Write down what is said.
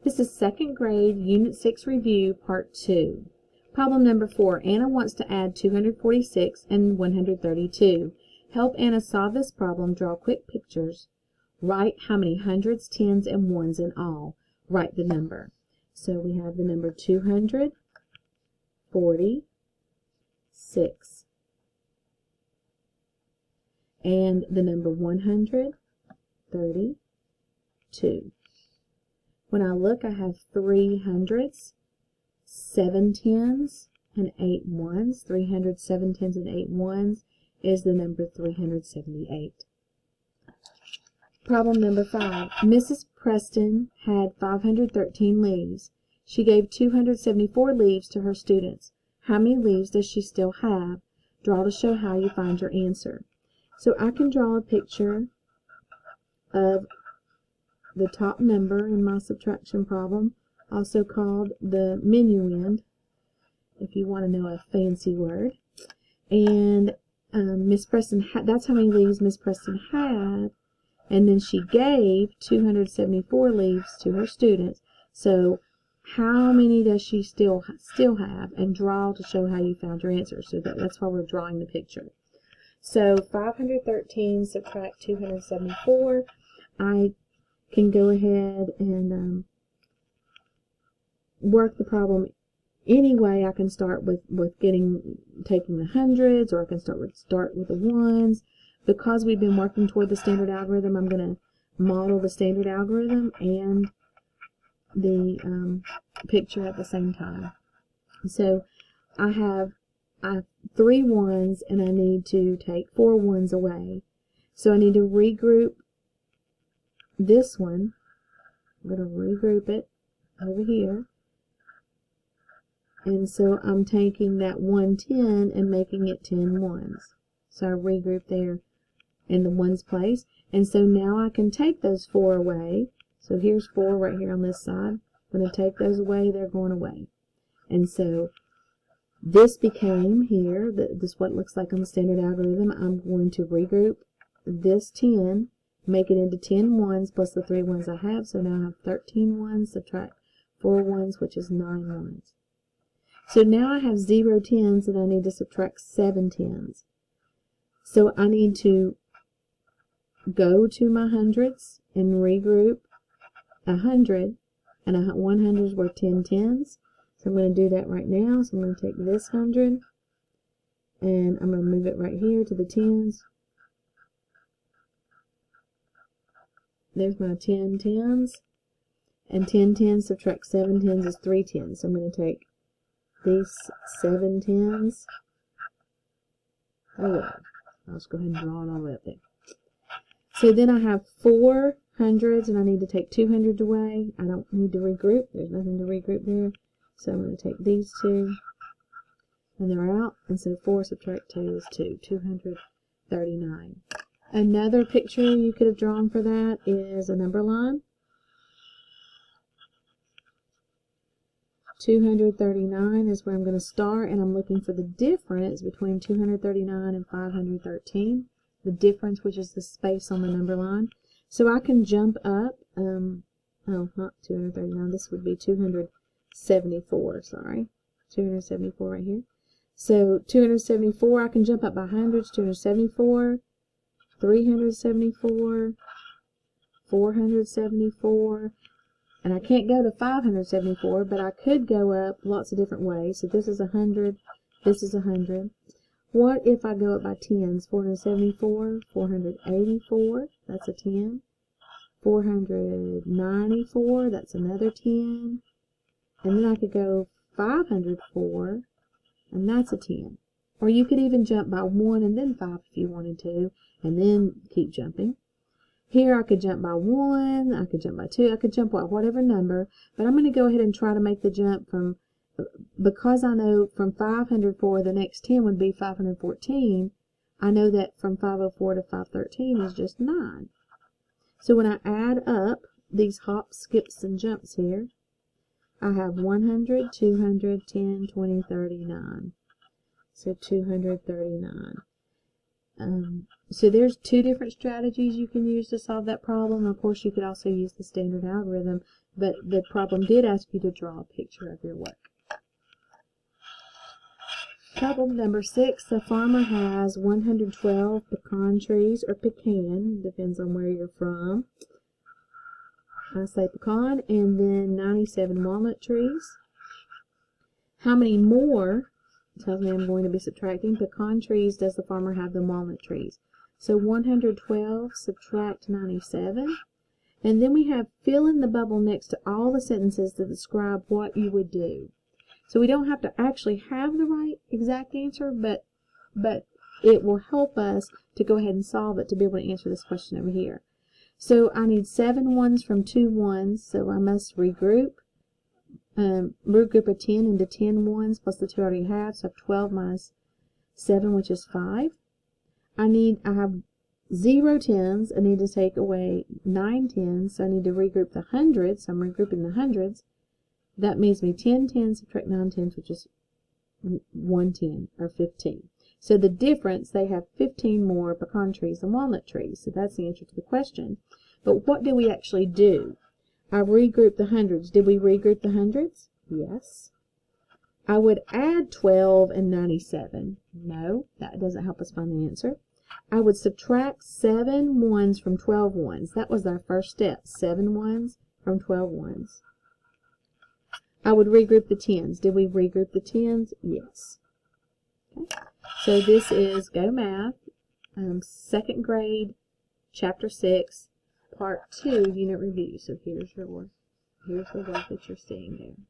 This is second grade, Unit 6 review, Part 2. Problem number 4. Anna wants to add 246 and 132. Help Anna solve this problem. Draw quick pictures. Write how many hundreds, tens, and ones in all. Write the number. So we have the number 246 and the number 132. When I look, I have 3 hundreds, 7 tens, and 8 ones. 300, 7 tens, and 8 ones is the number 378. Problem number 5. Mrs. Preston had 513 leaves. She gave 274 leaves to her students. How many leaves does she still have? Draw to show how you find your answer. So I can draw a picture of the top number in my subtraction problem, also called the minuend, if you want to know a fancy word. And Miss Preston, that's how many leaves Miss Preston had, and then she gave 274 leaves to her students. So how many does she still have? And draw to show how you found your answer. So that's why we're drawing the picture. So 513 subtract 274. I can go ahead and work the problem any way. I can start with taking the hundreds, or I can start with the ones. Because we've been working toward the standard algorithm, I'm going to model the standard algorithm and the picture at the same time. So I have 3 ones, and I need to take 4 ones away. So I need to regroup this one. I'm going to regroup it over here. And so I'm taking that 110 and making it 10 ones. So I regroup there in the ones place. And so now I can take those 4 away. So here's 4 right here on this side. I'm going to take those away. They're going away. And so this became here, this is what it looks like on the standard algorithm. I'm going to regroup this 10, make it into 10 ones plus the 3 ones I have. So now I have 13 ones, subtract 4 ones, which is 9 ones. So now I have 0 tens, and I need to subtract 7 tens. So I need to go to my hundreds and regroup 100, and 100 is worth 10 tens. So I'm going to do that right now. So I'm going to take this 100, and I'm going to move it right here to the tens. There's my 10 tens, and 10 tens subtract 7 tens is 3 tens. So I'm going to take these 7 tens. Oh well, I'll just go ahead and draw it all the way up there. So then I have 4 hundreds, and I need to take 2 hundreds away. I don't need to regroup. There's nothing to regroup there. So I'm going to take these 2, and they're out. And so 4 subtract 2 is 2, 239. Another picture you could have drawn for that is a number line. 239 is where I'm going to start, and I'm looking for the difference between 239 and 513. The difference, which is the space on the number line. So I can jump up, oh, not 239, this would be 274, sorry. 274 right here. So 274, I can jump up by hundreds, 274, 374, 474, and I can't go to 574, but I could go up lots of different ways. So this is 100, this is 100. What if I go up by tens? 474, 484, that's a 10. 494, that's another 10. And then I could go 504, and that's a 10. Or you could even jump by 1 and then 5 if you wanted to, and then keep jumping. Here I could jump by 1, I could jump by 2, I could jump by whatever number, but I'm going to go ahead and try to make the jump from, because I know from 504 the next 10 would be 514, I know that from 504 to 513 is just 9. So when I add up these hops, skips, and jumps here, I have 100, 200, 10, 20, 39. So 239. So there's 2 different strategies you can use to solve that problem. Of course, you could also use the standard algorithm, but the problem did ask you to draw a picture of your work. Problem number 6, the farmer has 112 pecan trees, or pecan, depends on where you're from. I say pecan, and then 97 walnut trees. How many more, tells me I'm going to be subtracting, pecan trees does the farmer have than walnut trees? So 112 subtract 97. And then we have fill in the bubble next to all the sentences that describe what you would do. So we don't have to actually have the right exact answer, but it will help us to go ahead and solve it to be able to answer this question over here. So I need 7 ones from 2 ones, so I must regroup. Regroup a 10 into 10 ones plus the 2 I already have, so I have 12 minus 7, which is 5. I have 0 tens. I need to take away 9 tens, so I need to regroup the hundreds. So I'm regrouping the hundreds. That means me 10 tens subtract 9 tens, which is 1 10, or 15. So the difference, they have 15 more pecan trees than walnut trees. So that's the answer to the question. But what did we actually do? I regrouped the hundreds. Did we regroup the hundreds? Yes. I would add 12 and 97. No, that doesn't help us find the answer. I would subtract 7 ones from 12 ones. That was our first step. 7 ones from 12 ones. I would regroup the tens. Did we regroup the tens? Yes. Okay. So this is GoMath, 2nd grade, Chapter 6, Part 2, Unit Review. So here's the work that you're seeing there.